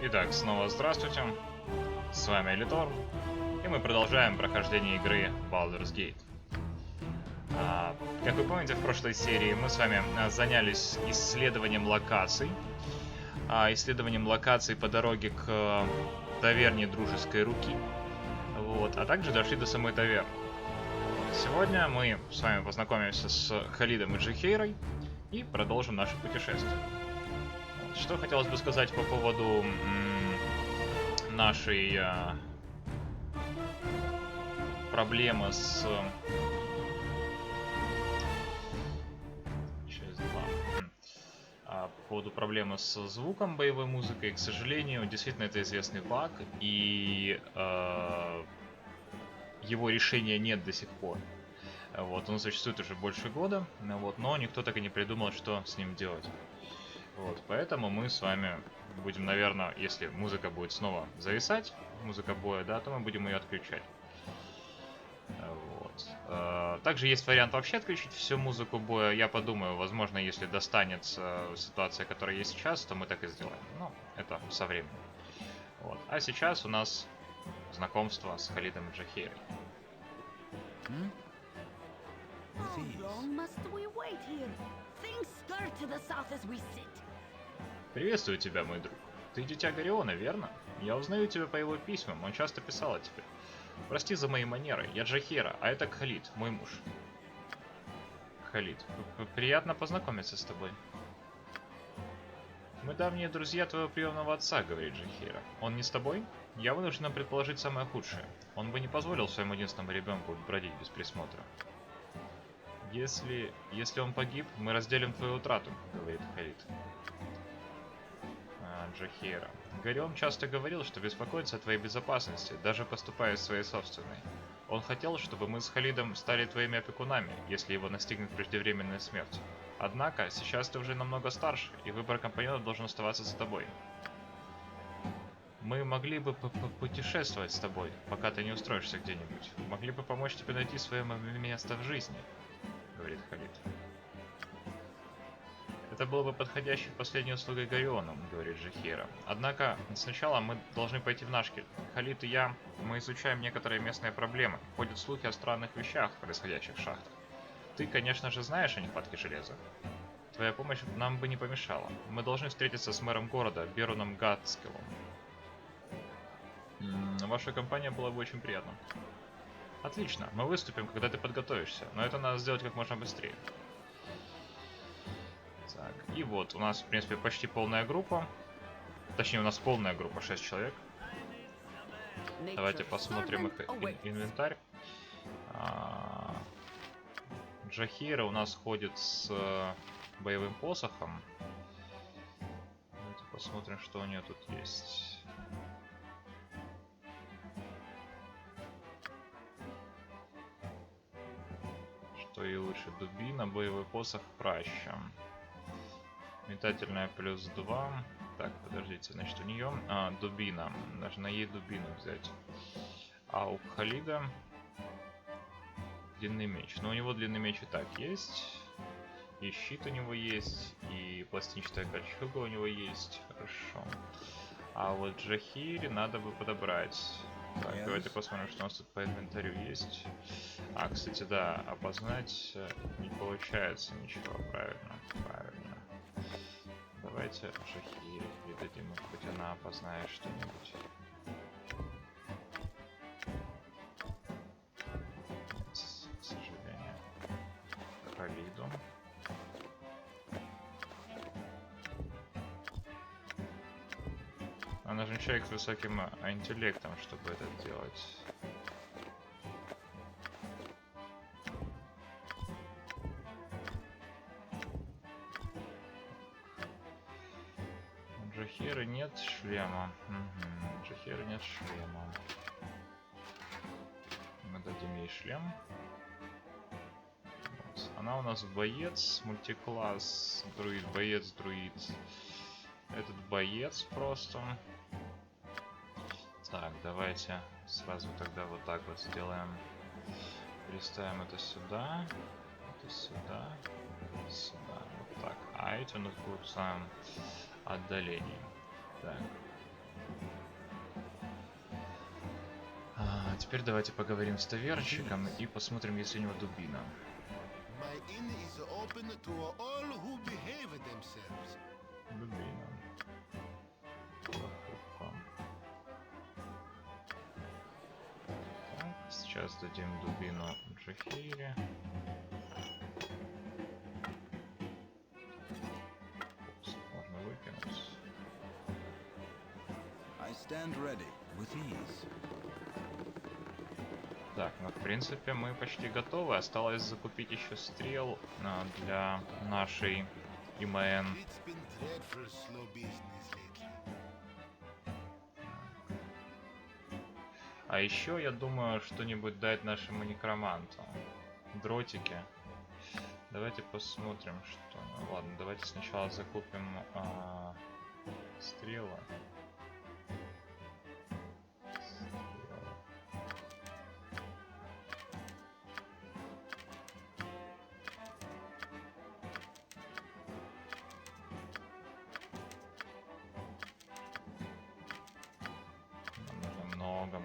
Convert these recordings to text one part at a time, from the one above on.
Итак, снова здравствуйте, с вами Элиторн, и мы продолжаем прохождение игры Baldur's Gate. Как вы помните, в прошлой серии мы с вами занялись исследованием локаций. Исследованием локаций по дороге к таверне Дружеской Руки. Вот, а также дошли до самой таверны. Сегодня мы с вами познакомимся с Халидом и Джахейрой и продолжим наше путешествие. Что хотелось бы сказать по поводу нашей проблемы с... По поводу проблемы с звуком боевой музыкой, к сожалению, действительно это известный баг, и его решения нет до сих пор. Вот, он существует уже больше года, вот, но никто так и не придумал, что с ним делать. Вот, поэтому мы с вами будем, наверное, если музыка будет снова зависать, музыка боя, да, то мы будем ее отключать. Вот. Также есть вариант вообще отключить всю музыку боя. Я подумаю, возможно, если достанется ситуация, которая есть сейчас, то мы так и сделаем. Но это со временем. Вот. А сейчас у нас знакомство с Халидом и Джахейрой. Приветствую тебя, мой друг. Ты дитя Гориона, верно? Я узнаю тебя по его письмам, он часто писал о тебе. Прости за мои манеры, я Джахейра, а это Кхалид, мой муж. Халид, приятно познакомиться с тобой. Мы давние друзья твоего приемного отца, говорит Джахейра. Он не с тобой? Я вынужден предположить самое худшее. Он бы не позволил своему единственному ребенку бродить без присмотра. Если он погиб, мы разделим твою утрату, говорит Халид. Джахейра. Горион часто говорил, что беспокоится о твоей безопасности, даже поступая своей собственной. Он хотел, чтобы мы с Халидом стали твоими опекунами, если его настигнет преждевременная смерть. Однако, сейчас ты уже намного старше, и выбор компаньона должен оставаться за тобой. Мы могли бы путешествовать с тобой, пока ты не устроишься где-нибудь. Могли бы помочь тебе найти свое место в жизни, говорит Халид. Это было бы подходящей последней услугой Гориону, говорит Джахейра. Однако, сначала мы должны пойти в Нашкель. Халид и я, мы изучаем некоторые местные проблемы. Ходят слухи о странных вещах, происходящих в шахтах. Ты, конечно же, знаешь о нехватке железа. Твоя помощь нам бы не помешала. Мы должны встретиться с мэром города, Беруном Гатскелом. Ваша компания была бы очень приятна. Отлично, мы выступим, когда ты подготовишься, но это надо сделать как можно быстрее. Так, и вот у нас, в принципе, почти полная группа. Точнее, у нас полная группа, 6 человек. Давайте посмотрим их инвентарь. Джахейра у нас ходит с боевым посохом. Давайте посмотрим, что у нее тут есть. Что ей лучше? Дубина, боевой посох, праща. Метательная плюс 2. Так, подождите, значит у нее дубина. Нужно ей дубину взять. А у Халида длинный меч. Но у него длинный меч и так есть. И щит у него есть. И пластинчатая кольчуга у него есть. Хорошо. А вот Джахире надо бы подобрать. Так, давайте посмотрим, что у нас тут по инвентарю есть. Кстати, да, опознать не получается ничего. Правильно, правильно. Давайте Джахире передадим, хоть она опознает что-нибудь. К сожалению. Халиду. Она же человек с высоким интеллектом, чтобы это делать. У Джахиры нет шлема. У Джахиры нет шлема. Мы дадим ей шлем. Вот. Она у нас боец, мультикласс, друид, боец, друид. Этот боец просто. Так, давайте сразу тогда вот так вот сделаем. Переставим это сюда, это сюда, вот так. А эти у нас будут в самом отдалении. Так, Теперь давайте поговорим с таверщиком и посмотрим, есть ли у него дубина. My inn is open to all who behave themselves. Дубина. Покупка. Так, сейчас дадим дубину Джахире. Можно выкинуть. I stand ready with ease. Так, ну в принципе мы почти готовы. Осталось закупить еще стрел для нашей ИМН. It's been dreadful slow business lately. А еще я думаю что-нибудь дать нашему некроманту. Дротики. Давайте посмотрим, что. Ну, ладно, давайте сначала закупим стрелы.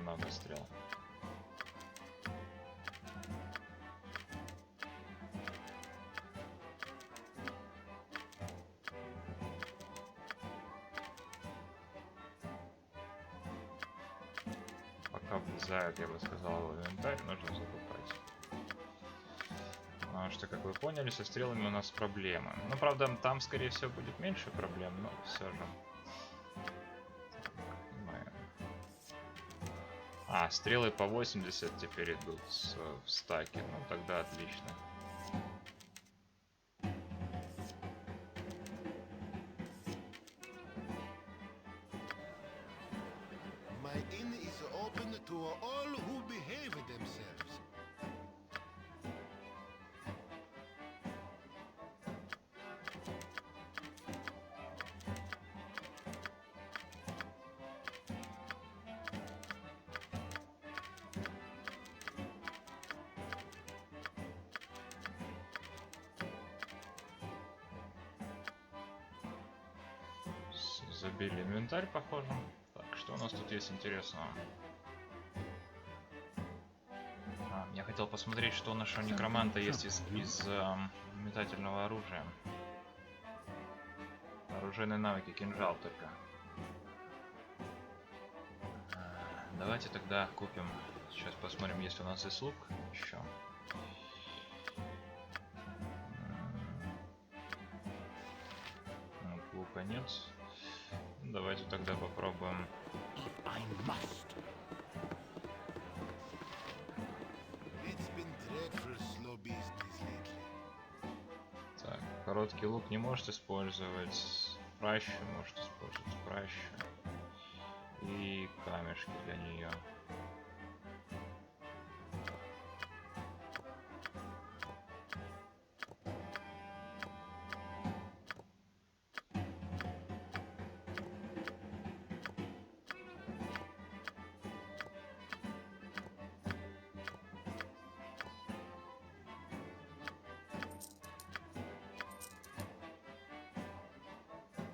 Много стрел. Пока влезает, я бы сказал, в инвентарь, нужно закупать. Потому что, как вы поняли, со стрелами у нас проблемы. Ну, правда, там, скорее всего, будет меньше проблем, но все же. Стрелы по 80 теперь идут в стаке. Ну, тогда отлично. My inn is open to all who behave themselves. Забили инвентарь, похоже. Так, что у нас тут есть интересного? Я хотел посмотреть, что у нашего некроманта есть из метательного оружия. Оружейные навыки, кинжал только. Давайте тогда купим. Сейчас посмотрим, есть ли у нас есть лук еще. Лука нет. Давайте тогда попробуем. Так, короткий лук не может использовать. Пращу может использовать пращу. И камешки для нее.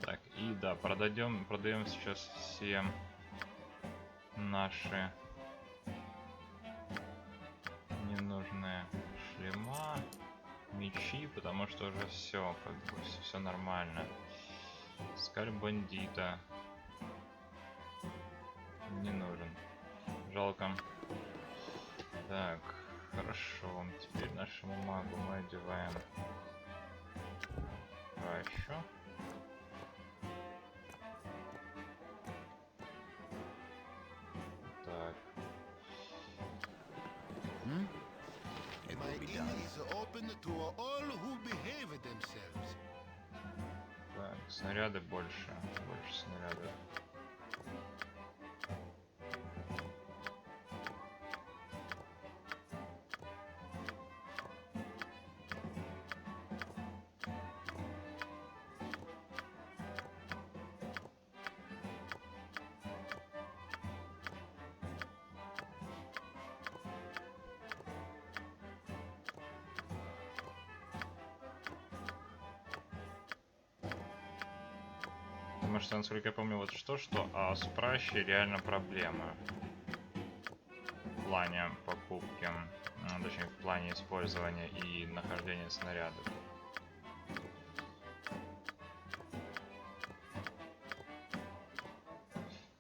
Так, и да, продаем сейчас все наши ненужные шлема, мечи, потому что уже все, как бы, все нормально. Скальп бандита не нужен. Жалко. Так, хорошо. Теперь нашему магу мы одеваем пращу. Так. Так, снаряды больше снарядов. Потому что, насколько я помню, вот что, с пращей реально проблема. плане покупки, точнее в плане использования и нахождения снарядов.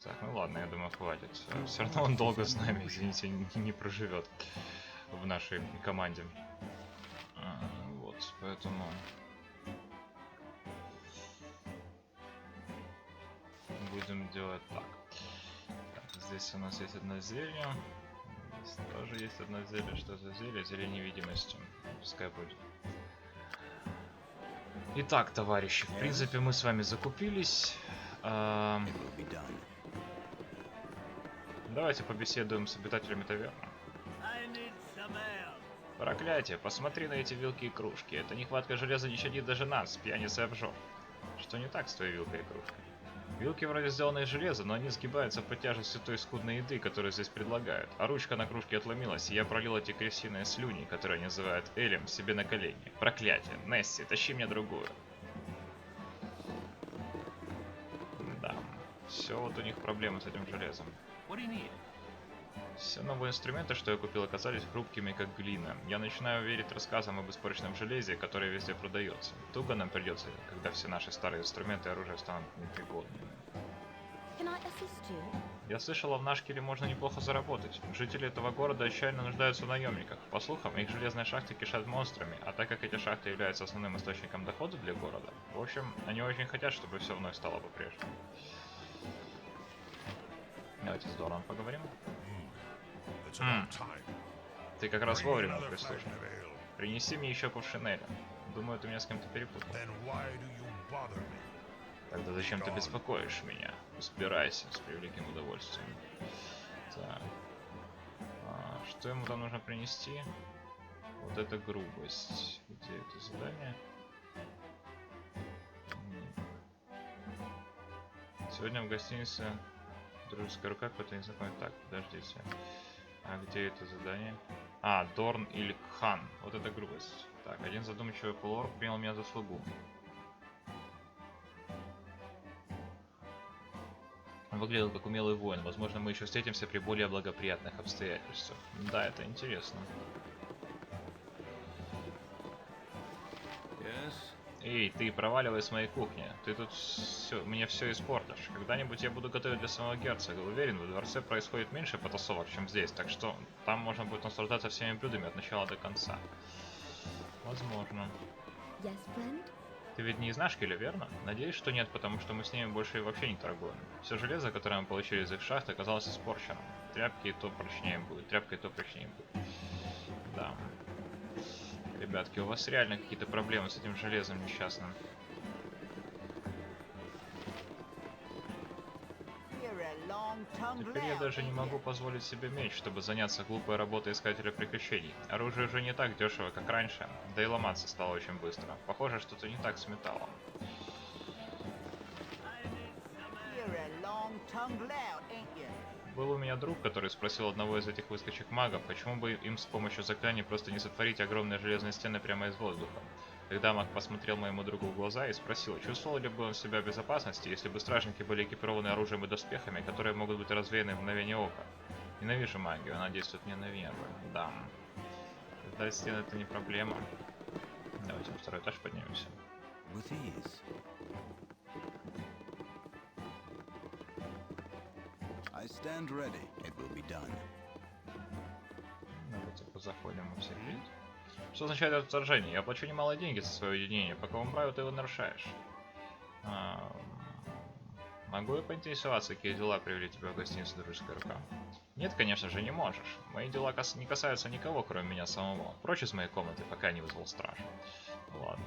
Так, ну ладно, я думаю, хватит. Все равно он долго с нами, извините, не проживет в нашей команде. Вот, поэтому... Будем делать так. Так, здесь у нас есть одно зелье. Здесь тоже есть одно зелье. Что за зелье? Зелье невидимости. Пускай будет. Итак, товарищи, в принципе, мы с вами закупились. It will be done. Давайте побеседуем с обитателями таверны. Проклятие, посмотри на эти вилки и кружки. Эта нехватка железа не щадит даже нас, пьяниц и обжор. Что не так с твоей вилкой и кружкой? Вилки вроде сделаны из железа, но они сгибаются под тяжестью той скудной еды, которую здесь предлагают. А ручка на кружке отломилась, и я пролил эти крысиные слюни, которые называют Элем, себе на колени. Проклятие. Несси, тащи мне другую. Да. Все вот у них проблемы с этим железом. Все новые инструменты, что я купил, оказались хрупкими, как глина. Я начинаю верить рассказам об испорченном железе, которое везде продается. Туго нам придется, когда все наши старые инструменты и оружие станут непригодными. Я слышала, в Нашкеле можно неплохо заработать. Жители этого города отчаянно нуждаются в наемниках. По слухам, их железные шахты кишат монстрами, а так как эти шахты являются основным источником дохода для города, в общем, они очень хотят, чтобы все вновь стало по-прежнему. Давайте с Дораном поговорим. Ты как раз вовремя прислушал. Принеси мне еще кувшин Эля. Думаю, ты меня с кем-то перепутал. Тогда зачем ты беспокоишь меня? Убирайся с превеликим удовольствием. Так. Что ему там нужно принести? Вот это грубость. Где это задание? Сегодня в гостинице дружеская рука, какой-то незнакомый. Так, подождите. А где это задание? Дорн или Кхан. Вот это грубость. Так, один задумчивый полуорг принял меня за слугу. Он выглядел как умелый воин. Возможно, мы еще встретимся при более благоприятных обстоятельствах. Да, это интересно. Yes? Эй, ты проваливай с моей кухни. Ты тут мне все испортишь. Когда-нибудь я буду готовить для самого герцога. Уверен, во дворце происходит меньше потасовок, чем здесь, так что там можно будет наслаждаться всеми блюдами от начала до конца. Возможно. Yes, friend? Ты ведь не из Нашкеля, верно? Надеюсь, что нет, потому что мы с ними больше вообще не торгуем. Все железо, которое мы получили из их шахт, оказалось испорченным. Тряпки то прочнее будет, тряпкой то прочнее будет. Да. Ребятки, у вас реально какие-то проблемы с этим железом несчастным. Теперь я даже не могу позволить себе меч, чтобы заняться глупой работой искателя приключений. Оружие уже не так дешево, как раньше, да и ломаться стало очень быстро. Похоже, что-то не так с металлом. Был у меня друг, который спросил одного из этих выскочек-магов, почему бы им с помощью заклинаний просто не сотворить огромные железные стены прямо из воздуха. Тогда маг посмотрел моему другу в глаза и спросил, чувствовал ли бы он себя в безопасности, если бы стражники были экипированы оружием и доспехами, которые могут быть развеяны в мгновение ока. Ненавижу магию, она действует мне на нервы. Да. Создать стены — это не проблема. Давайте на второй этаж поднимемся. With ease. I stand ready. It will be done. Давайте позаходим во всех видов. Что означает это вторжение? Я плачу немало деньги за свое уединение. По какому праву ты его нарушаешь? Могу я поинтересоваться, какие дела привели тебя в гостиницу «Дружеская рука»? Нет, конечно же, не можешь. Мои дела не касаются никого, кроме меня самого. Прочь из моей комнаты, пока не вызвал страж. Ладно.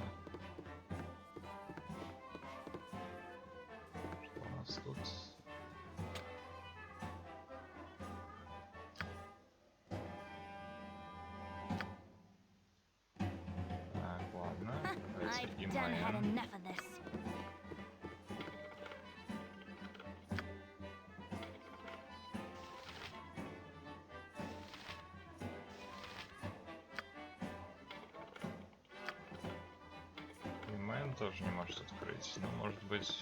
Что у нас тут? Так, ладно. Давайте I've и done had мы. enough of this. И Мэн тоже не может открыть. Но может быть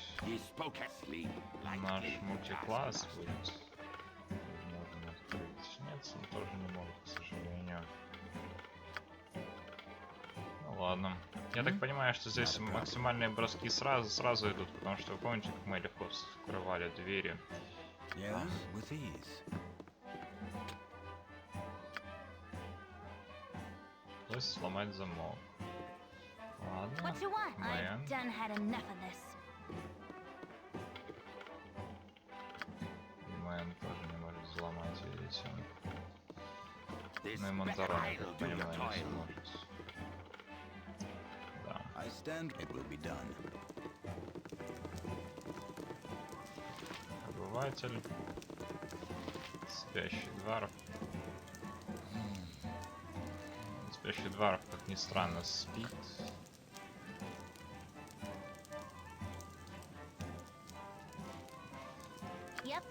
наш мультикласс будет. Можно открыть. Нет, подняться, но тоже не могут, к сожалению. Ну ладно. Я так понимаю, что здесь максимальные броски сразу идут, потому что вы помните, как мы легко вскрывали двери. Yes, with ease. То есть сломать замок. Ладно. What you want? Мэн. I've done had enough of this. Мэн тоже не может взломать, видите. This Ну и better Монтарон, я I'll так do your понимаю, не toil. сможет. Да. I stand. It will be done. Обыватель. Спящий двор. Спящий двор, как ни странно, спит. Yep.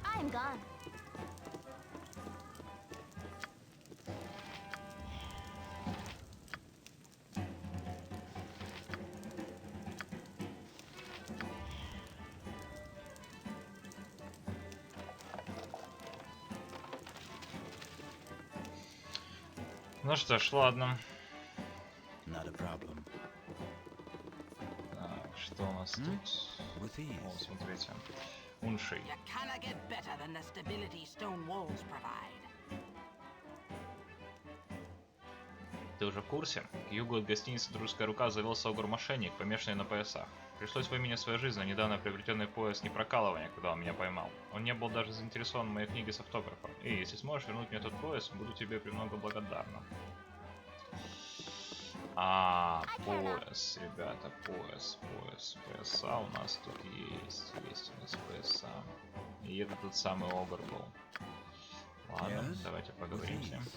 I'm gone. Ну что ж, ладно. Not a problem. Так, что у нас тут? With О, ease. смотрите. Уншей. You cannot get better than the stability stone walls provide. Ты уже в курсе? К югу от гостиницы «Дружеская рука» завелся огр-мошенник, помешанный на поясах. Пришлось выменять свою жизнь на недавно приобретенный пояс непрокалывания, когда он меня поймал. Он не был даже заинтересован в моей книге с автографом. И если сможешь вернуть мне тот пояс, буду тебе премного благодарна. Пояс, ребята, пояса у нас тут есть у нас пояса. И это тот самый огр был. Ладно, Yes, давайте with поговорим с ним. ease.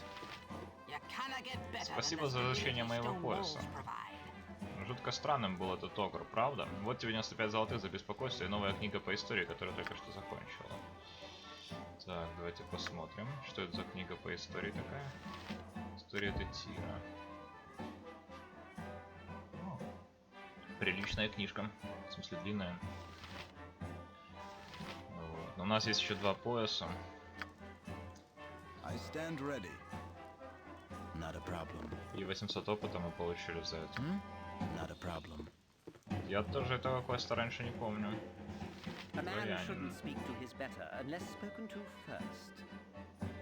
You cannot get better Спасибо than the за возвращение stability моего stone пояса. walls provide. Жутко странным был этот огр, правда? Вот тебе 95 золотых за беспокойство и новая книга по истории, которую только что закончила. Так, давайте посмотрим, что это за книга по истории такая. История Детира. Приличная книжка, в смысле длинная. Вот. Но у нас есть еще 2 пояса. I stand ready. Not a problem. И 800 опыта мы получили за это. Not a problem. Я тоже этого квеста раньше не помню. A man Дворянин. shouldn't speak to his better unless spoken to first.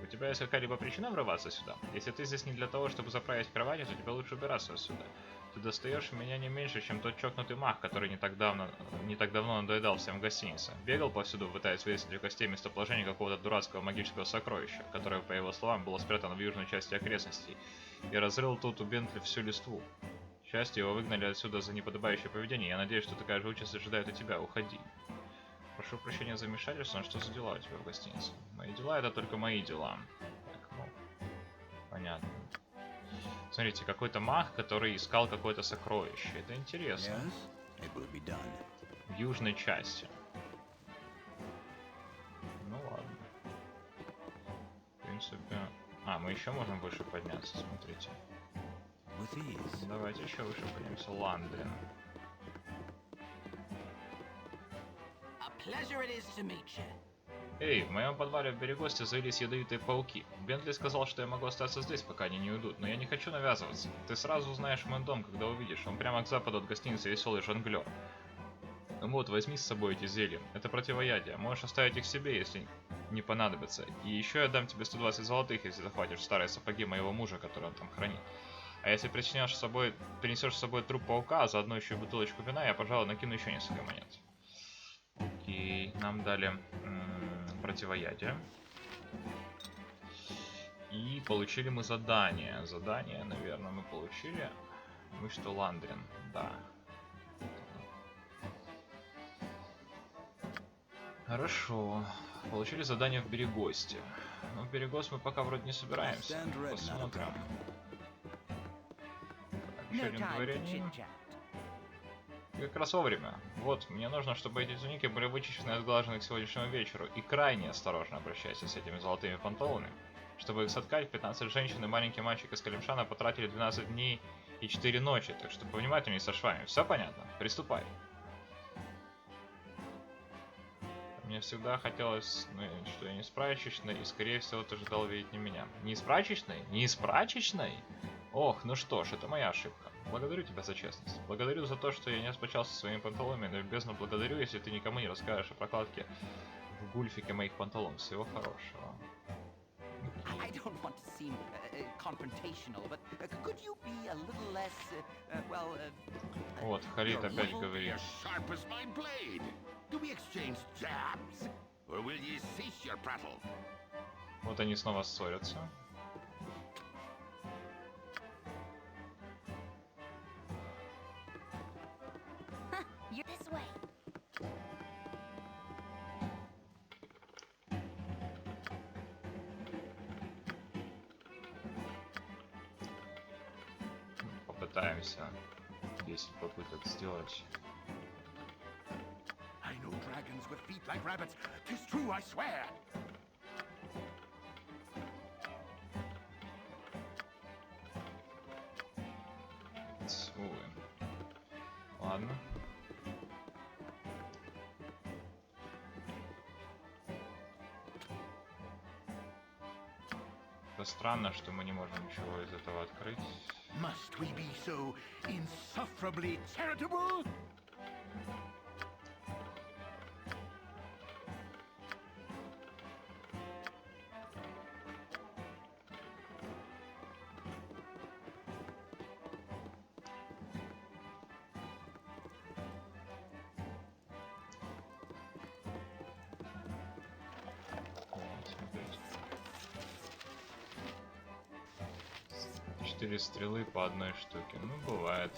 У тебя есть какая-либо причина врываться сюда? Если ты здесь не для того, чтобы заправить кровати, то тебе лучше убираться отсюда. Ты достаешь меня не меньше, чем тот чокнутый маг, который не так давно надоедал всем в гостинице. Бегал повсюду, пытаясь выяснить у костей местоположение какого-то дурацкого магического сокровища, которое, по его словам, было спрятано в южной части окрестностей, и разрыл тут у Бентли всю листву. К счастью, его выгнали отсюда за неподобающее поведение. Я надеюсь, что такая же участь ожидает и тебя. Уходи. Прошу прощения за вмешательство, но что за дела у тебя в гостинице? Мои дела — это только мои дела. Так, ну, понятно. Смотрите, какой-то маг, который искал какое-то сокровище. Это интересно. Yes, it will be done. В южной части. Ну ладно. В принципе... А, мы еще можем выше подняться, смотрите. With ease. Давайте еще выше поднимемся. Ландрин. A pleasure it is to meet you. Эй, в моем подвале в Берегосте завелись ядовитые пауки. Бентли сказал, что я могу остаться здесь, пока они не уйдут, но я не хочу навязываться. Ты сразу узнаешь мой дом, когда увидишь. Он прямо к западу от гостиницы «Веселый жонглер». Ну вот, возьми с собой эти зелья. Это противоядие. Можешь оставить их себе, если не понадобится. И еще я дам тебе 120 золотых, если захватишь старые сапоги моего мужа, которые он там хранит. А если принесешь с собой труп паука, а заодно еще и бутылочку вина, я, пожалуй, накину еще несколько монет. Окей, нам дали противоядие. И получили мы задание. Задание, наверное, мы получили. Мы что, Ландрин? Да. Хорошо. Получили задание в Берегосте. Но в Берегост мы пока вроде не I собираемся. stand ready. Not a Посмотрим. problem. Так, еще No один time for дворянин. chit-chat. Как раз вовремя. Вот, мне нужно, чтобы эти туники были вычищены и отглажены к сегодняшнему вечеру. И крайне осторожно обращайся с этими золотыми панталонами. Чтобы их соткать, 15 женщин и маленький мальчик из Калимшана потратили 12 дней и 4 ночи. Так что повнимательнее со швами. Все понятно? Приступай. Мне всегда хотелось, ну, что я не из прачечной, и скорее всего ты ждал видеть не меня. Не из прачечной? Не из прачечной? Ох, ну что ж, это моя ошибка. Благодарю тебя за честность. Благодарю за то, что я не распочался своими панталонами, но бездну благодарю, если ты никому не расскажешь о прокладке в гульфике моих панталон. Всего хорошего. I don't want to seem confrontational, but could you be a little less, Вот, Халид Your опять level говорит. is sharp as my blade. Do we exchange jabs? Or will ye cease your prattle? Вот они снова ссорятся. You're this way. Попытаемся 10 попыток сделать. I know dragons with feet like rabbits. 'Tis true, I swear. Увы. Ладно. Это странно, что мы не можем ничего из этого открыть. Must we be so insufferably charitable? Смотрите. 4 стрелы по одной штуке. Ну, бывает.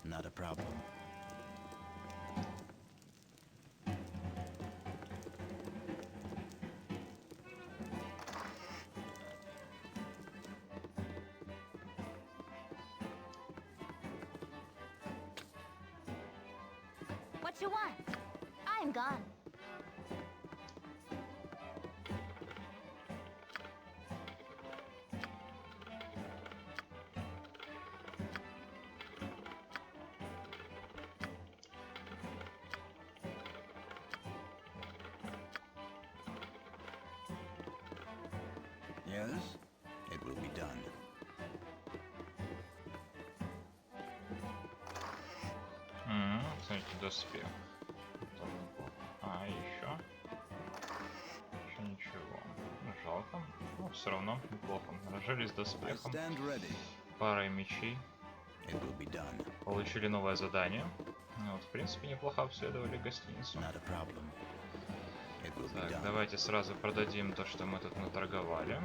Not a problem. What you want? I am gone. Yes? It will be done. Смотрите, доспех. Тоже неплохо. А, еще. Еще ничего. Ну, жалко. Но все равно неплохо. Разжились I доспехом. stand ready. Парой мечей. It will be done. Получили новое задание. Ну, вот, в принципе, неплохо обследовали гостиницу. Not a problem. It will be Так, done. давайте сразу продадим то, что мы тут наторговали.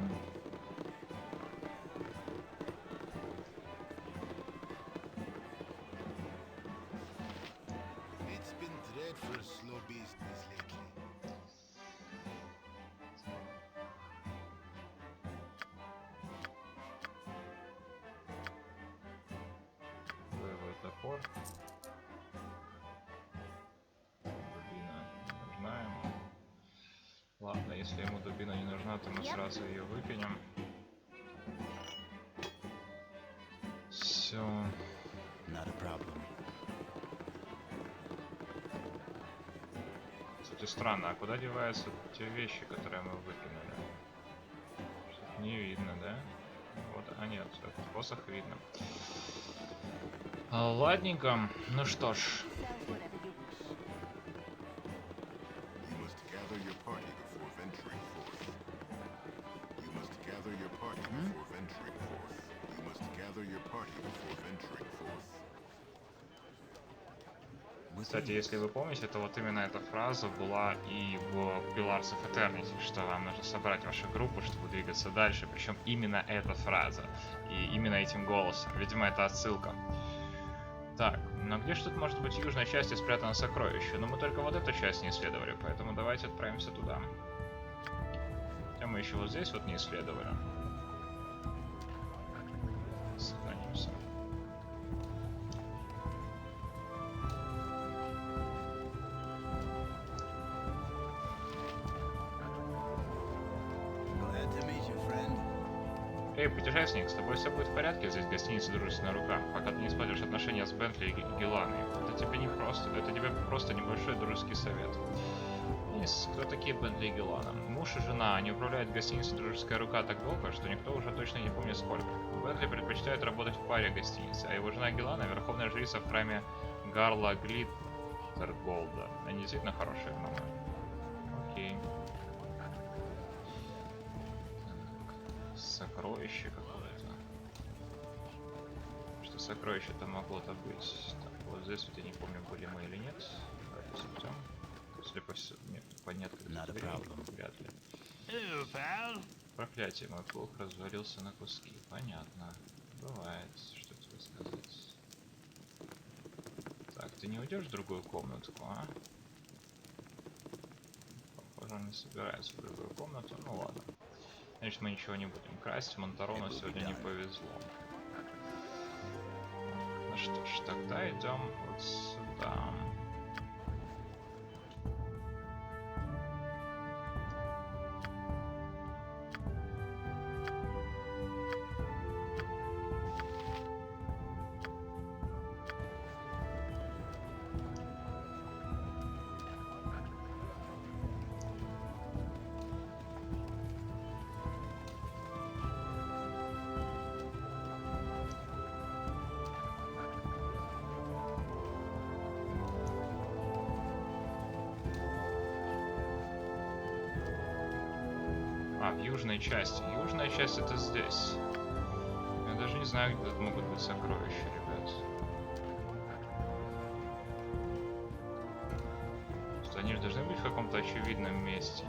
It's been dreadful slow business lately. Боевой топор. Дубина не нужна ему. Ладно, если ему дубина не нужна, то мы Yep. сразу ее выкинем. Все. Not a problem. Кстати, странно, а куда деваются те вещи, которые мы выкинули? Что-то не видно, да? Вот, а нет, этот посох видно. Ладненько, ну что ж. Says whatever you wish. You must gather your party before venturing forth. You must gather your party before venturing forth. You must gather your party before venturing forth. Кстати, если вы помните, то вот именно эта фраза была и в Pillars of Eternity, что вам нужно собрать вашу группу, чтобы двигаться дальше. Причем именно эта фраза. И именно этим голосом. Видимо, это отсылка. Так, но где же тут может быть в южной части спрятано сокровище? Но мы только вот эту часть не исследовали, поэтому давайте отправимся туда. Хотя мы еще вот здесь вот не исследовали. Сохранимся. Эй, путешественник, с тобой все будет в порядке, здесь гостиница «Дружественная рука». Пока ты не смотришь отношения с Бентли и Геланой. Это тебе просто небольшой дружеский совет. Мисс, кто такие Бентли и Гелана? Муж и жена, они управляют гостиницей «Дружеская рука» так долго, что никто уже точно не помнит сколько. Бентли предпочитает работать в паре гостиниц, а его жена Гелана — верховная жрица в храме Гарла Глиттерголда. Они действительно хорошие гномы. Окей. Сокровище какое-то. Что сокровище-то могло-то быть? Так, вот здесь вот я не помню, были мы или нет. Давайте смотрим. Судя по всему, нет, понятно, Not a problem. вряд ли. Hello, pal. Проклятие, мой плуг развалился на куски. Понятно. Бывает, что тебе сказать. Так, ты не уйдешь в другую комнатку, а? Похоже, он не собирается в другую комнату. Ну ладно. Значит, мы ничего не будем красть. Монтарону сегодня не повезло. Ну что ж, тогда идем вот сюда. А, в южной части. Южная часть это здесь. Я даже не знаю, где тут могут быть сокровища, ребят. Что они же должны быть в каком-то очевидном месте.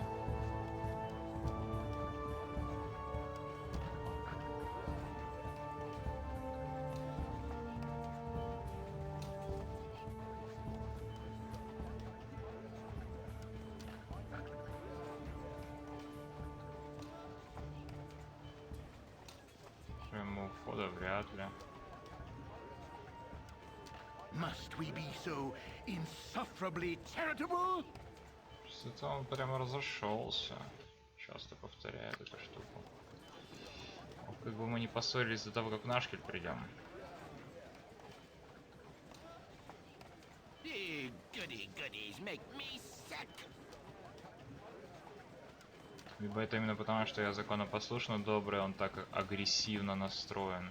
Прямо у входа вряд ли. Must we be so insufferably charitable? Что-то он прямо разошелся. Часто повторяет эту штуку. Ох, как бы мы не поссорились до того, как в Нашкель придем. Goody goodies make me sick. Либо это именно потому, что я законопослушно добрый, он так агрессивно настроен.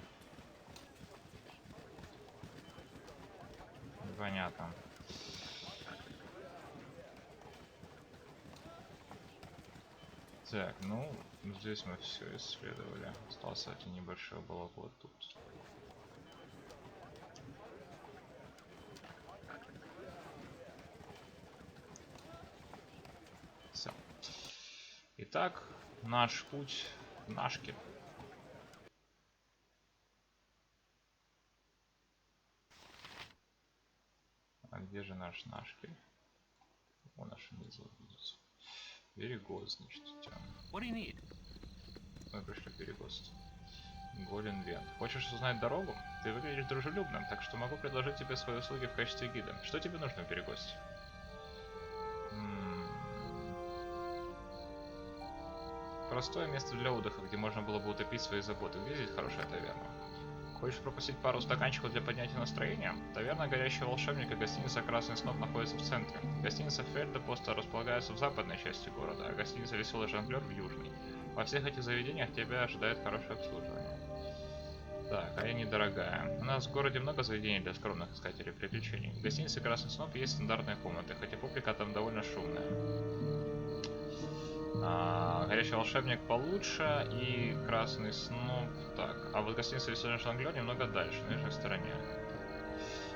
Непонятно. Так, ну, здесь мы все исследовали. Остался один небольшой блок вот тут. Все. Итак, наш путь в Нашкель. А где же наш Нашкель? Вон наш внизу видится. Берегост, значит, идем. What do you need? Мы пришли в Берегост. Голен Вен. Хочешь узнать дорогу? Ты выглядишь дружелюбным, так что могу предложить тебе свои услуги в качестве гида. Что тебе нужно в Берегосте? Простое место для отдыха, где можно было бы утопить свои заботы. Где здесь хорошая таверна? Хочешь пропустить пару стаканчиков для поднятия настроения? Таверна «Горящего волшебника» гостиница «Красный сноп» находится в центре. Гостиница «Фельдепост» располагается в западной части города, а гостиница «Веселый жонглер» в южной. Во всех этих заведениях тебя ожидает хорошее обслуживание. Так, а я недорогая. У нас в городе много заведений для скромных искателей приключений. В гостинице «Красный сноп» есть стандартные комнаты, хотя публика там довольно шумная. Горящий волшебник получше и красный сноп. Так, а вот гостиница «Веселый жонглер» немного дальше, на нижней стороне.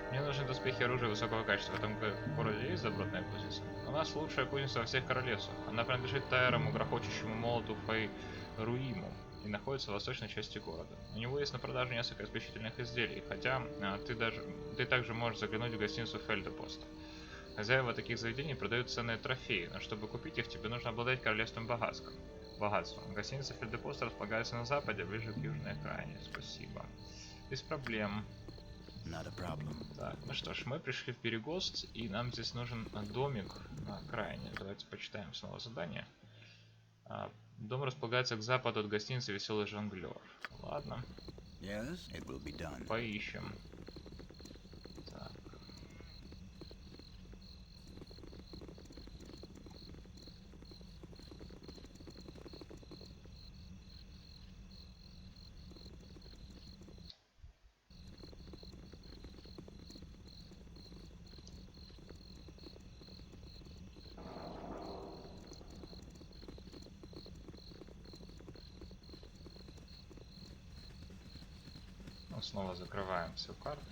Мне нужны доспехи и оружия высокого качества. В этом городе есть добротная кузница? У нас лучшая кузница во всех королевствах. Она принадлежит Тайрому, грохочущему молоту Фейруиму, и находится в восточной части города. У него есть на продажу несколько исключительных изделий, хотя ты также можешь заглянуть в гостиницу «Фельдепост». Хозяева таких заведений продают ценные трофеи, но чтобы купить их, тебе нужно обладать королевским богатством. Гостиница «Фельдепост» располагается на западе, ближе к южной окраине. Спасибо. Без проблем. Not a problem. Так, ну что ж, мы пришли в Берегост, и нам здесь нужен домик на окраине. Давайте почитаем снова задание. Дом располагается к западу от гостиницы «Веселый жонглер». Ладно, Yes, it will be done. поищем. Так. Ну, снова закрываем всю карту.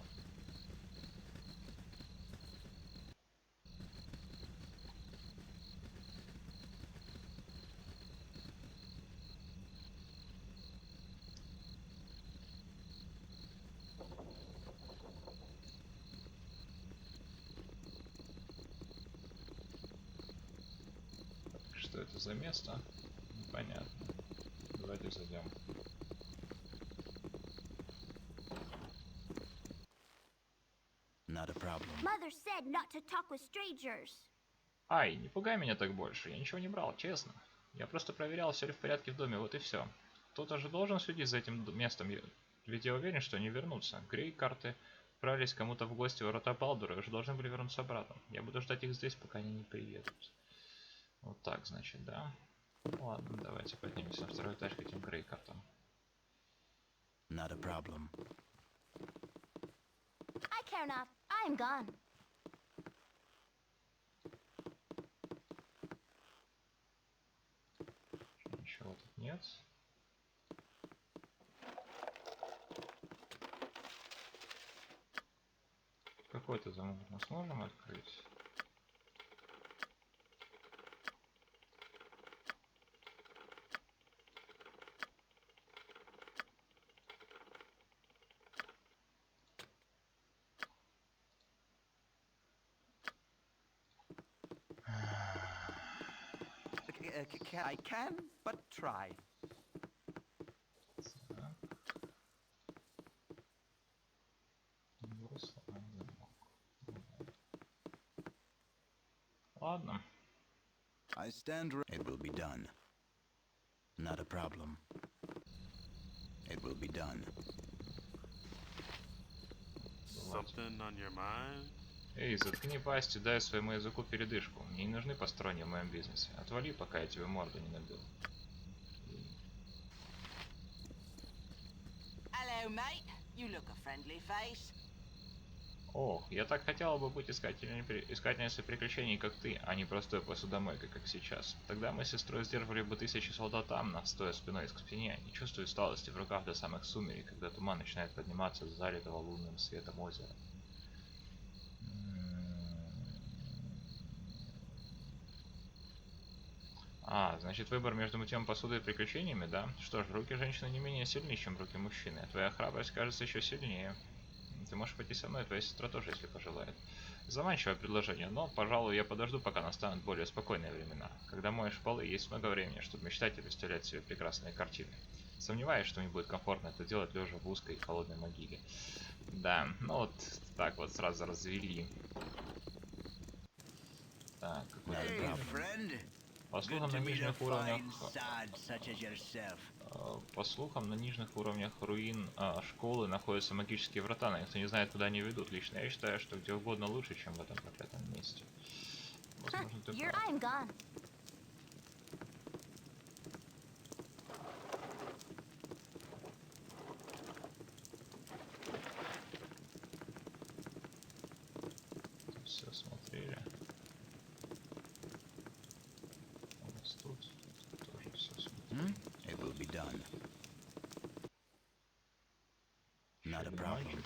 Что это за место? Непонятно. Давайте зайдем. Not a problem. Mother said not to talk with strangers. Ай, не пугай меня так больше. Я ничего не брал, честно. Я просто проверял, все ли в порядке в доме, вот и все. Кто-то же должен следить за этим местом, ведь я уверен, что они вернутся. Грей, карты отправились кому-то в гости в ворота Балдура и уже должны были вернуться обратно. Я буду ждать их здесь, пока они не приедут. Вот так, значит, да? Ладно, давайте поднимемся на второй этаж к этим Грей картам. Not a problem. I care not. I am gone. Ничего тут нет. Какой-то замок мы сможем открыть? I can, but try. Так. Выросла замок. Ладно. I stand ready. It will be done. Not a problem. It will be done. Something on your mind? Эй, заткни пасть и дай своему языку передышку. Мне не нужны посторонние в моем бизнесе. Отвали, пока я тебе морду не набил. Hello, mate. You look a friendly face. Ох, я так хотела бы быть искательницей приключений, как ты, а не простой посудомойкой, как сейчас. Тогда мы с сестрой сдерживали бы тысячи солдат Амна, стоя спиной к спине, не чувствуя усталости в руках до самых сумерек, когда туман начинает подниматься с залитого лунным светом озера. А, значит, выбор между мытьем посуды и приключениями, да? Что ж, руки женщины не менее сильны, чем руки мужчины, а твоя храбрость кажется еще сильнее. Ты можешь пойти со мной, твоя сестра тоже, если пожелает. Заманчивое предложение, но, пожалуй, я подожду, пока настанут более спокойные времена. Когда моешь полы, есть много времени, чтобы мечтать и представлять себе прекрасные картины. Сомневаюсь, что мне будет комфортно это делать, лежа в узкой и холодной могиле. Да, ну вот так вот сразу развели. Так, какой-то Hey, граб. friend. По слухам, Good на to meet a нижних уровнях... fine sod such as yourself. По слухам, на нижних уровнях руин школы находятся магические врата, но никто не знает, куда они ведут. Лично я считаю, что где угодно лучше, чем в этом проклятом месте. Huh, Возможно, ты you're. прав. I am gone. Все смотрели. У нас тут тоже все смотрели. It will be done. Not a Еще один problem. мальчик.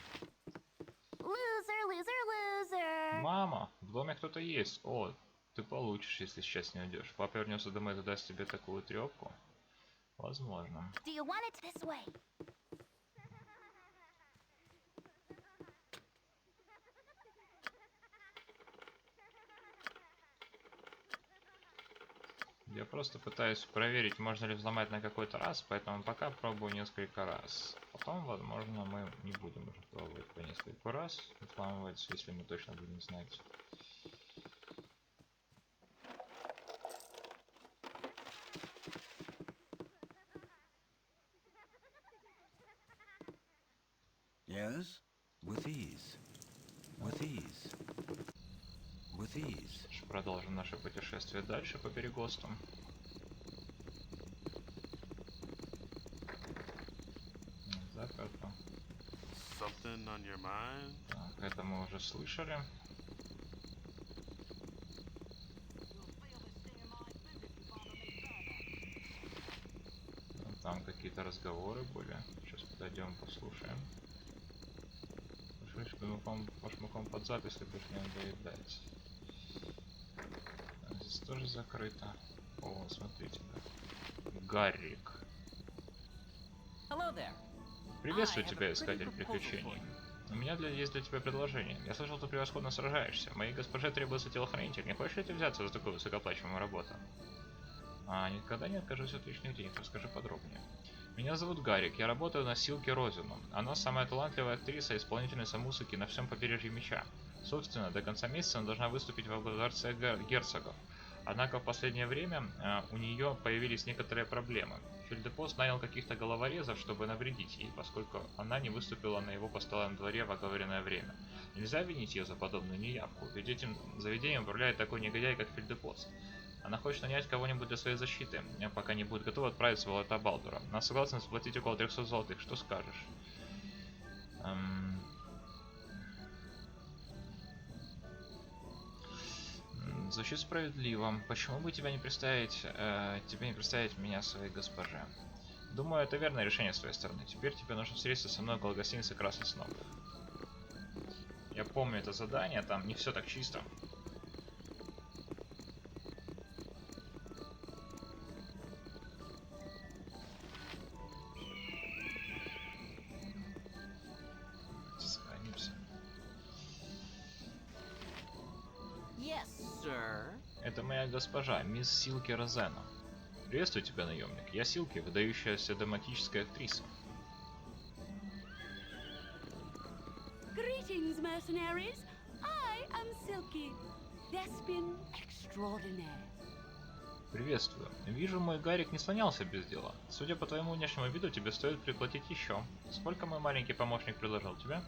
Loser, loser, loser. Мама, в доме кто-то есть. О, ты получишь, если сейчас не уйдешь. Папа вернется домой и даст тебе такую трепку. Возможно. Do you want it this way? Я просто пытаюсь проверить, можно ли взломать на какой-то раз, поэтому пока пробую несколько раз. Потом, возможно, мы не будем уже пробовать по несколько раз взламывать, если мы точно будем знать. With ease. With ease. With ease. Продолжим наше путешествие дальше по перегостам. Заперто. Something on your mind? Так, это мы уже слышали. Там какие-то разговоры были. Сейчас подойдем, послушаем. Пошмаком под запись, либо не надоедать. Здесь тоже закрыто. О, смотрите-ка. Гаррик. Hello there. Приветствую тебя, искатель приключений. У меня есть для тебя предложение. Я слышал, ты превосходно сражаешься. Моей госпоже требуется телохранитель. Не хочешь ли ты взяться за такую высокоплачиваемую работу? Никогда не откажусь от лишних денег. Расскажи подробнее. Меня зовут Гаррик. Я работаю на Силке Розину. Она самая талантливая актриса и исполнительница музыки на всем побережье Меча. Собственно, до конца месяца она должна выступить во дворце герцогов. Однако в последнее время у нее появились некоторые проблемы. Фельдепост нанял каких-то головорезов, чтобы навредить ей, поскольку она не выступила на его постоялом дворе в оговоренное время. Нельзя винить ее за подобную неявку, ведь этим заведением управляет такой негодяй, как Фельдепост. Она хочет нанять кого-нибудь для своей защиты, пока не будет готова отправиться в Ворота Балдура. Она согласна заплатить около 300 золотых, что скажешь? Звучит справедливо. Почему бы тебе не представить меня своей госпоже? Думаю, это верное решение с твоей стороны. Теперь тебе нужно встретиться со мной около гостиницы Красный Сноп. Я помню это задание, там не все так чисто. Сохранимся. Yes, sir. Это моя госпожа, мисс Силки Розена. Приветствую тебя, наемник. Я Силки, выдающаяся драматическая актриса. Greetings, mercenaries. I am Silky, Thespian extraordinaire. Приветствую. Вижу, мой Гаррик не слонялся без дела. Судя по твоему внешнему виду, тебе стоит приплатить еще. Сколько мой маленький помощник предложил тебе?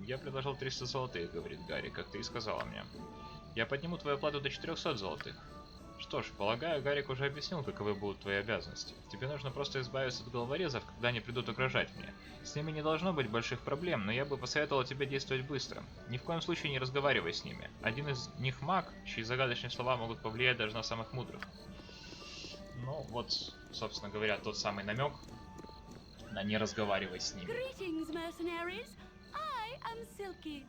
Я предложил 300 золотых, говорит Гаррик, как ты и сказала мне. Я подниму твою плату до 400 золотых. Что ж, полагаю, Гаррик уже объяснил, каковы будут твои обязанности. Тебе нужно просто избавиться от головорезов, когда они придут угрожать мне. С ними не должно быть больших проблем, но я бы посоветовал тебе действовать быстро. Ни в коем случае не разговаривай с ними. Один из них маг, чьи загадочные слова могут повлиять даже на самых мудрых. Ну, вот, собственно говоря, тот самый намек на не разговаривай с ними. Greetings, mercenaries. I am Silky,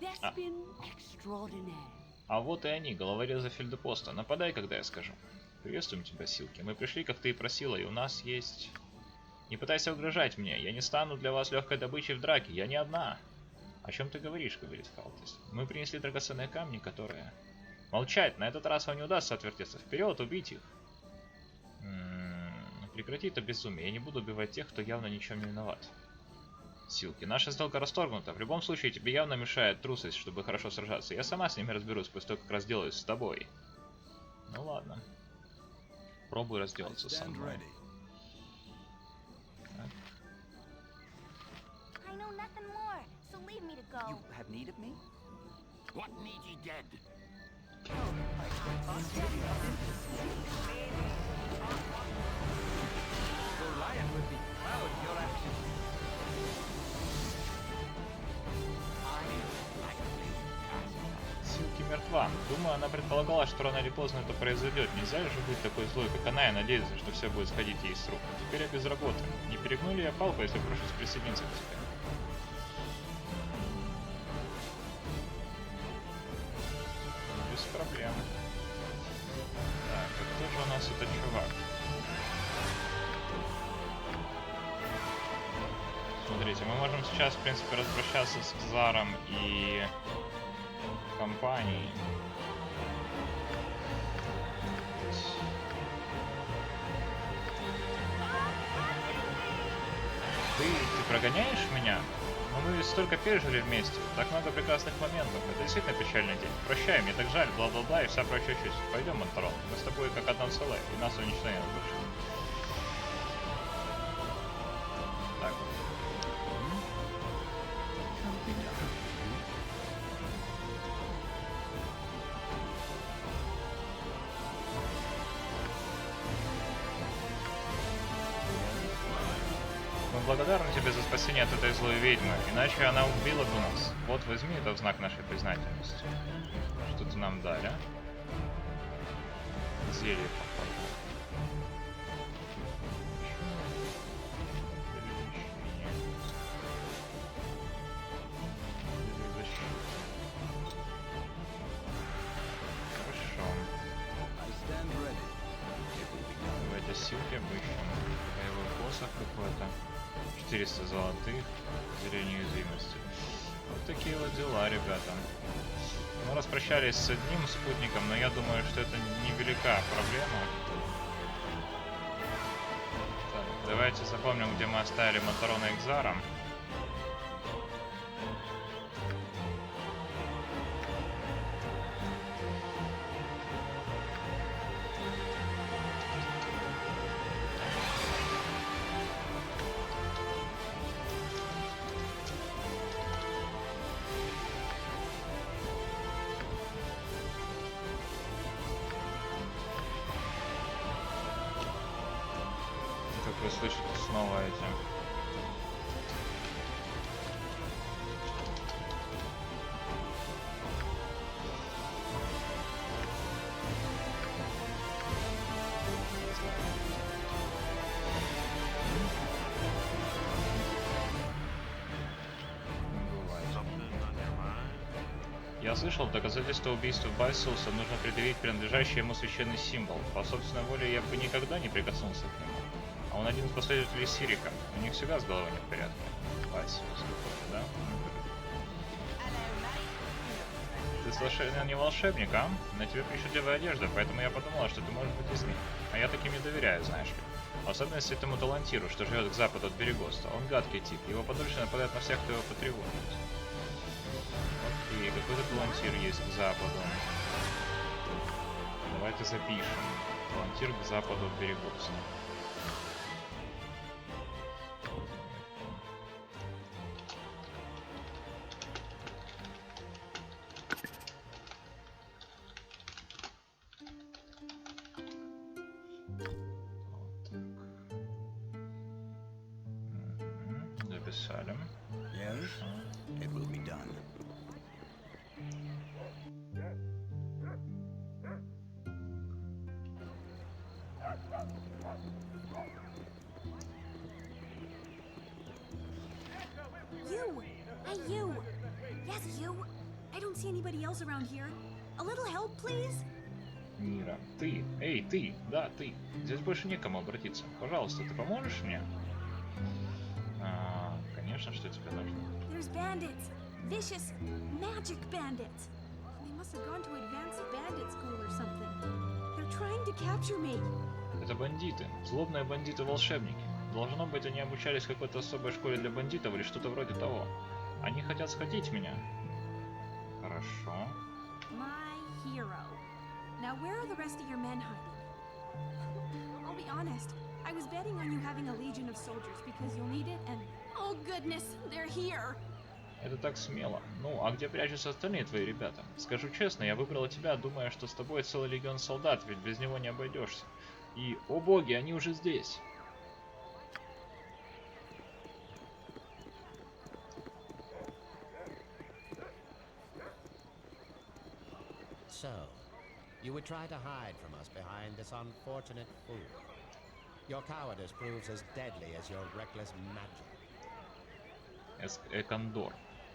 Thespian extraordinaire. А вот и они, головорезы Фельдепоста. Нападай, когда я скажу. Приветствуем тебя, Силки. Мы пришли, как ты и просила, и у нас есть... Не пытайся угрожать мне. Я не стану для вас легкой добычей в драке. Я не одна. О чем ты говоришь, говорит Калтис. Мы принесли драгоценные камни, которые... Молчать! На этот раз вам не удастся отвертеться. Вперед, убить их! Прекрати это безумие. Я не буду убивать тех, кто явно ничем не виноват. Силки. Наша сделка расторгнута. В любом случае, тебе явно мешает трусость, чтобы хорошо сражаться. Я сама с ними разберусь, после того, как разделаюсь с тобой. Ну ладно. Пробуй разделаться со мной. I know nothing more, so leave me to go. You have need of me? What need ye dead? Goliath would be proud of your actions. Силки мертва. Думаю, она предполагала, что рано или поздно это произойдет. Нельзя же быть такой злой, как она, и надеяться, что все будет сходить ей с рук. Теперь я без работы. Не перегну ли я палку, если брошусь присоединиться к тебе? Без проблем. Так, а кто же у нас этот чувак? Смотрите, мы можем сейчас, в принципе, распрощаться с Кзаром и компанией. Ты прогоняешь меня? Но мы ведь столько пережили вместе, так много прекрасных моментов. Это действительно печальный день. Прощай, мне так жаль, бла-бла-бла и вся прочая честь. Пойдем, Монтарол, мы с тобой как одно целое, и нас уничтожают больше. Так. благодарна тебе за спасение от этой злой ведьмы, иначе она убила бы нас. Вот возьми это в знак нашей признательности. Что-то нам дали. Зелье, походу. Хорошо. I stand ready. It will be done. Давайте силки обыщем. Боевой посох какой-то. 400 золотых. Зелье неуязвимости. Вот такие вот дела, ребята. Мы распрощались с одним спутником, но я думаю, что это невелика проблема. Так, давайте запомним, где мы оставили Моторона Экзара. Как вы слышите, снова эти. Я слышал, в доказательство убийства Байсуса нужно предъявить принадлежащий ему священный символ. По собственной воле я бы никогда не прикоснулся к нему. А он один из последователей Сирика. У них всегда с головой не в порядке. Байсус какой-то, да? Ты совершенно не волшебник, а? На тебе причудливая одежда, поэтому я подумала, что ты можешь быть из них. А я таким не доверяю, знаешь ли. Особенно если этому талантиру, что живет к западу от Берегоста. Он гадкий тип, его подольше нападает на всех, кто его потревожит. Окей, какой-то талантир есть к западу. Давайте запишем. Талантир к западу от Берегоста. Записали. Yes? It will be done. You! Hey, you! Yes, you! I don't see anybody else around here. A little help, please? Мира. Ты. Эй, ты. Да, ты. Здесь больше некому обратиться. Пожалуйста, ты поможешь мне? Конечно, что тебе нужно. There's bandits. Vicious, magic bandits. They must have gone to advanced bandit school or something. They're trying to capture me. Это бандиты. Злобные бандиты-волшебники. Должно быть, они обучались в какой-то особой школе для бандитов или что-то вроде того. Они хотят схватить меня. Хорошо. My hero. Now, where are the rest of your men hiding? I'll be honest. I was betting on you having a legion of soldiers because you'll need it, and oh goodness, they're here. Это так смело. Ну, а где прячутся остальные твои ребята? Скажу честно, я выбрала тебя, думая, что с тобой целый легион солдат, ведь без него не обойдешься. И, о боги, они уже здесь. So, you would try to hide from us behind this unfortunate fool. Your cowardice proves as deadly as your reckless magic. Экондор.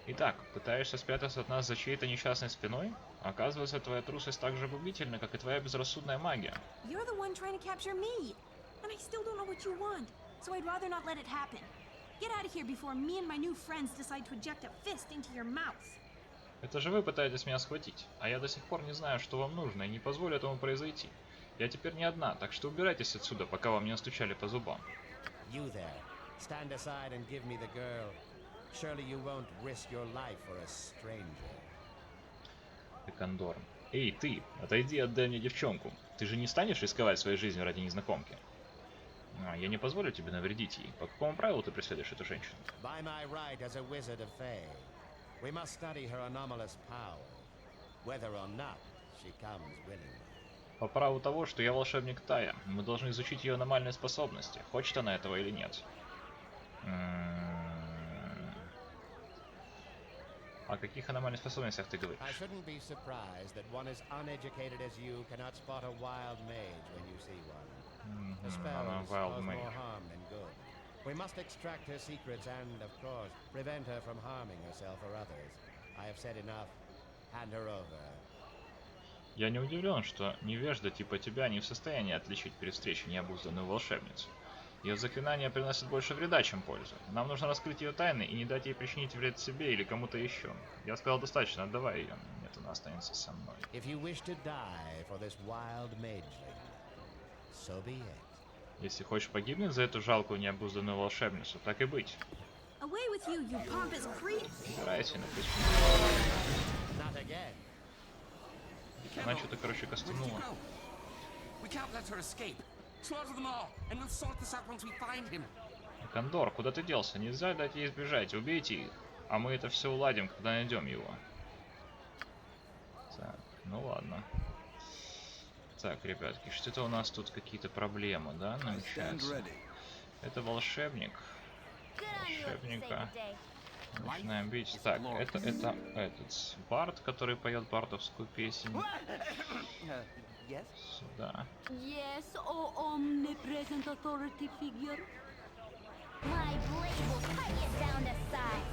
Итак, пытаешься спрятаться от нас за чьей-то несчастной спиной? Оказывается, твоя трусость так же губительна, как и твоя безрассудная магия. You're the one trying to capture me, and I still don't know what you want, so I'd rather not let it happen. Get out of here before me and my new friends decide to eject a fist into your mouth. Это же вы пытаетесь меня схватить, а я до сих пор не знаю, что вам нужно, и не позволю этому произойти. Я теперь не одна, так что убирайтесь отсюда, пока вам не настучали по зубам. You there, stand aside and give me the girl. Surely you won't risk your life for a stranger. Экондор. Эй, ты, отойди, отдай мне девчонку. Ты же не станешь рисковать своей жизнью ради незнакомки? Я не позволю тебе навредить ей. По какому правилу ты преследуешь эту женщину? By my right as a wizard of Fae, we must study her anomalous power, whether or not she comes willingly. По праву того, что я волшебник Тая, мы должны изучить ее аномальные способности, хочет она этого или нет. О каких аномальных способностях ты говоришь? I shouldn't be surprised that one as uneducated as you cannot spot a wild mage when you see one. The spells wild cause mage. more harm than good. We must extract her secrets and, of course, prevent her from harming herself or others. I have said enough. Hand her over. Я не удивлен, что невежда типа тебя не в состоянии отличить при встрече необузданную волшебницу. Ее заклинания приносят больше вреда, чем пользы. Нам нужно раскрыть ее тайны и не дать ей причинить вред себе или кому-то еще. Я сказал достаточно, отдавай ее. Нет, она останется со мной. If you wish to die for this wild mageling, so be it. Если хочешь погибнуть за эту жалкую необузданную волшебницу, так и быть. Away with you, you pompous creep! Убирайся на путь. Not again. Она что-то, короче, кастанула. We can't let her escape. Slaughter them all, and we'll sort this out once we find him. Кондор, куда ты делся? Нельзя дать ей сбежать, убейте их. А мы это все уладим, когда найдем его. Так, ну ладно. Так, ребятки, что-то у нас тут какие-то проблемы, да, намечаются? Это волшебник. Волшебника. Начинаем бить. Так, это этот бард, который поет бардовскую песнь. Yes? Сюда. Yes, oh omnipresent authority figure. My blade will cut you down to size.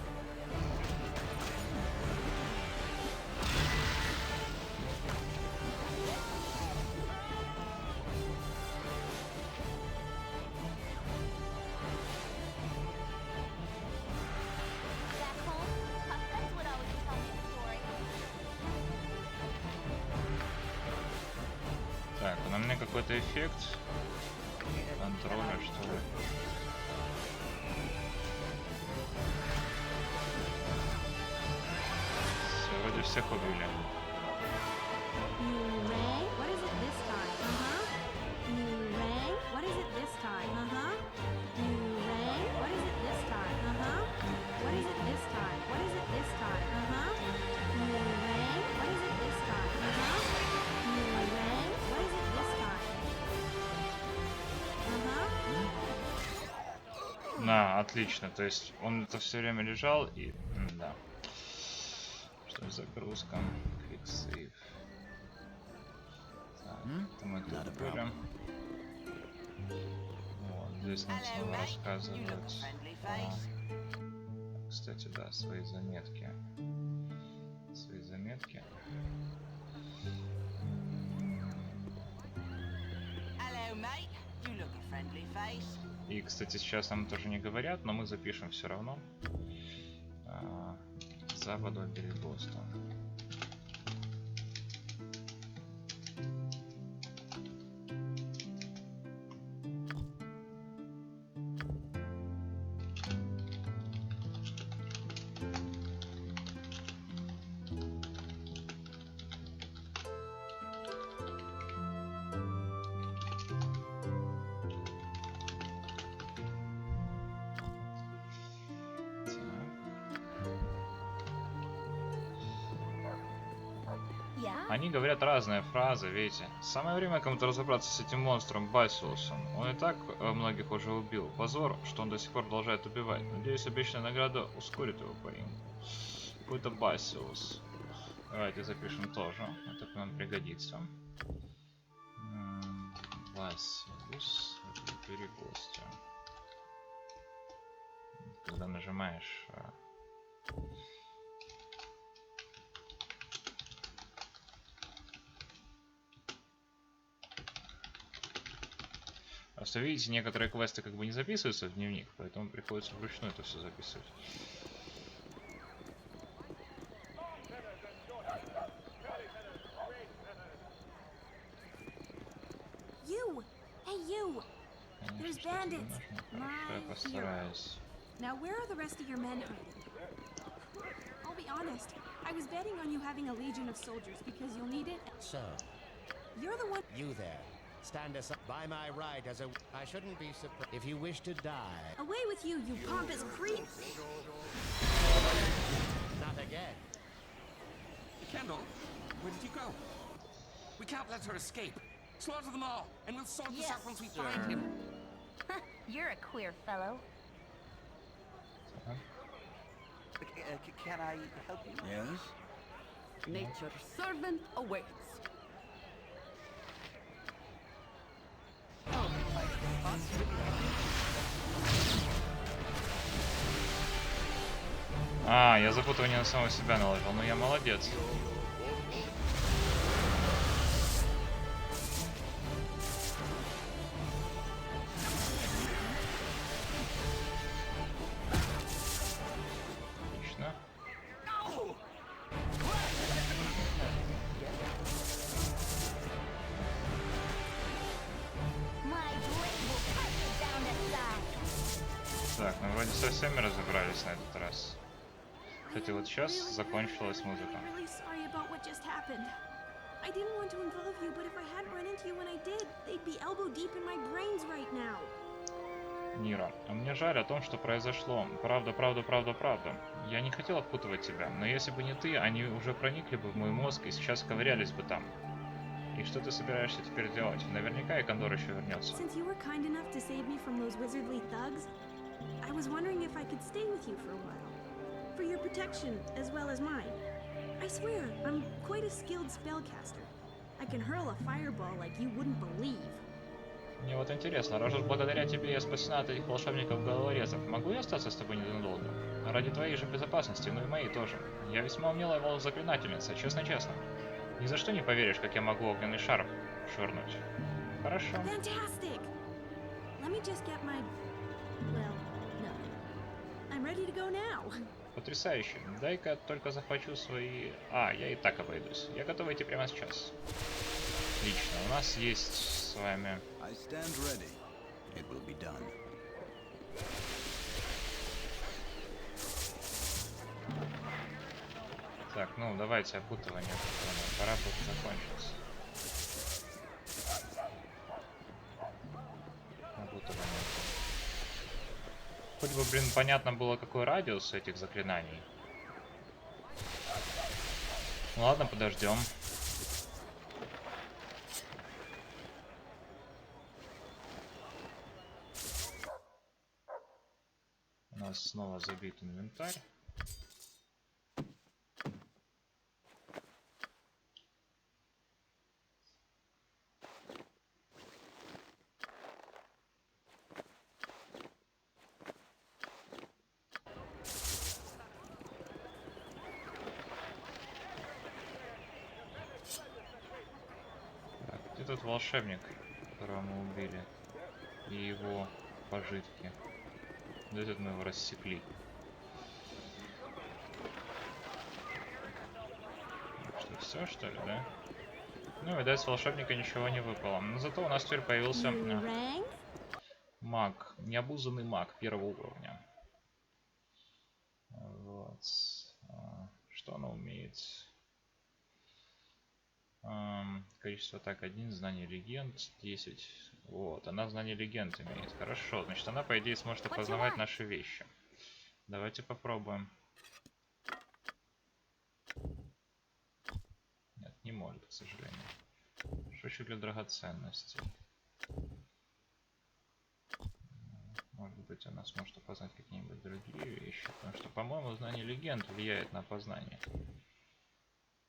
Back home, Puff Guts would always tell me a story. Так, на мне какой-то эффект контроля, что ли. Все, вроде всех убили. New ray? What is it this time? New ray? What is it this time? New ray? What is it this time? What is it this time? What is it this time? New ray? What is it this time? New ray? What is it this time? На, отлично. То есть он это все время лежал и... да. Что загрузка? Quick save. Так, это мы тут были. Вот, здесь нам снова рассказывают. Кстати, да, свои заметки. Свои заметки. Hello, mate. You look a friendly face. И, кстати, сейчас нам тоже не говорят, но мы запишем все равно. Западу от Берегоста. Они говорят разные фразы, видите. Самое время кому-то разобраться с этим монстром Басиусом. Он и так многих уже убил. Позор, что он до сих пор продолжает убивать. Надеюсь, обещанная награда ускорит его поимку. Какой-то Басиус. Давайте запишем тоже. Это к нам пригодится. Басиус. Берегостя. Когда нажимаешь... Просто видите, некоторые квесты как бы не записываются в дневник, поэтому приходится вручную это все записывать. There's bandits. My hero. Now where are the rest of your men hiding? I'll be honest. I was betting on you having a legion of soldiers because you'll need it. So, You're the one. you there. Stand aside. By my right as a... I shouldn't be surprised. If you wish to die... Away with you, you pompous creep! Not again. Kendall, where did you go? We can't let her escape. Slaughter them all, and we'll sort this out once we find him. You're a queer fellow. Can I help you? Yes? Nature's servant awaits. А, я запутывание на самого себя наложил, но я молодец. Отлично. My blade will cut you down to size. Так, ну вроде со всеми разобрались на этот раз. Кстати, вот сейчас закончилась музыка. Really sorry about what just happened. I didn't want to involve you, but if I hadn't run into you when I did, they'd be elbow deep in my brains right now. Нира, а мне жаль о том, что произошло. Правда, правда, правда, правда. Я не хотел отпутывать тебя, но если бы не ты, они уже проникли бы в мой мозг и сейчас ковырялись бы там. И что ты собираешься теперь делать? Наверняка и Кондор еще вернется. Since you were kind enough to save me from those wizardly thugs, I was wondering if I could stay with you for a while. For your protection, as well as mine. I swear, I'm quite a skilled spellcaster. I can hurl a fireball like you wouldn't believe. Мне вот интересно, раз уж благодаря тебе я спасена от этих волшебников-головорезов, могу я остаться с тобой ненадолго? Ради твоей же безопасности, ну и моей тоже. Я весьма умелая волк-заклинательница, честно-честно. Ни за что не поверишь, как я могу огненный шар швырнуть. Хорошо. Fantastic! Let me just get my... well, no. I'm ready to go now. Потрясающе. Дай-ка только захвачу свои... А, я и так обойдусь. Я готов идти прямо сейчас. Отлично. У нас есть с вами... I stand ready. It will be done. Так, ну давайте опутывание. Пора бы закончить. Опутывание. Хоть бы, блин, понятно было, какой радиус этих заклинаний. Ну ладно, подождем. У нас снова забит инвентарь. Этот волшебник, которого мы убили, и его пожитки. Да этот мы его рассекли. Что, все что ли, да? Ну, видать, с волшебника ничего не выпало. Но зато у нас теперь появился маг. Необузанный маг первого уровня. Вот. Что она умеет? Количество атак 1, знание легенд 10. Вот, она знание легенд имеет. Хорошо, значит она по идее сможет опознавать наши вещи. Давайте попробуем. Нет, не может, к сожалению. Шучу для драгоценностей. Может быть она сможет опознать какие-нибудь другие вещи. Потому что, по-моему, знание легенд влияет на опознание.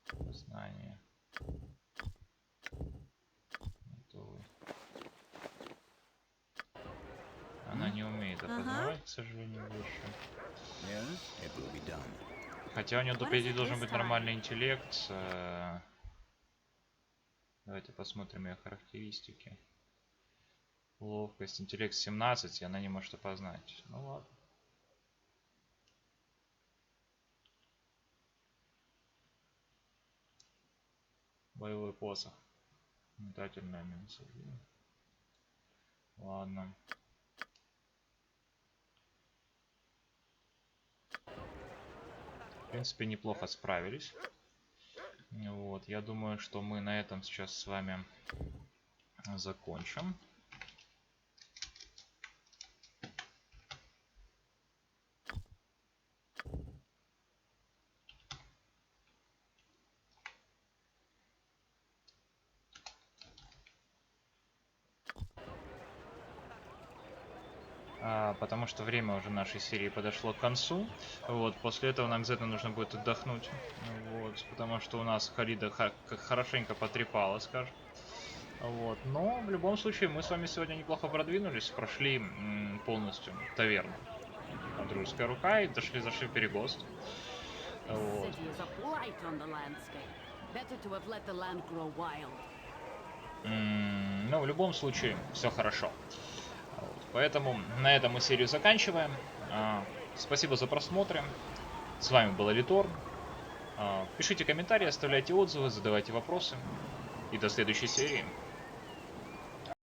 Опознание. Она не умеет опознавать, к сожалению, вещи. Хотя у нее до 5 должен быть нормальный интеллект. Давайте посмотрим ее характеристики. Ловкость, интеллект 17, и она не может опознать. Ну ладно. Боевой посох. Метательная минус 1. Ладно. В принципе, неплохо справились. Вот, я думаю, что мы на этом сейчас с вами закончим. потому что время уже нашей серии подошло к концу. Вот, после этого нам обязательно нужно будет отдохнуть. Вот, потому что у нас Харида хорошенько потрепала, скажем. Вот, но в любом случае мы с вами сегодня неплохо продвинулись, прошли полностью таверну Дружеская рука и зашли в Перегост. Вот. City is a blight on the landscape. Better to have let the land grow wild. Но в любом случае все хорошо. Вот, поэтому на этом мы серию заканчиваем. Спасибо за просмотр. С вами был Алитор. Пишите комментарии, оставляйте отзывы, задавайте вопросы. И до следующей серии.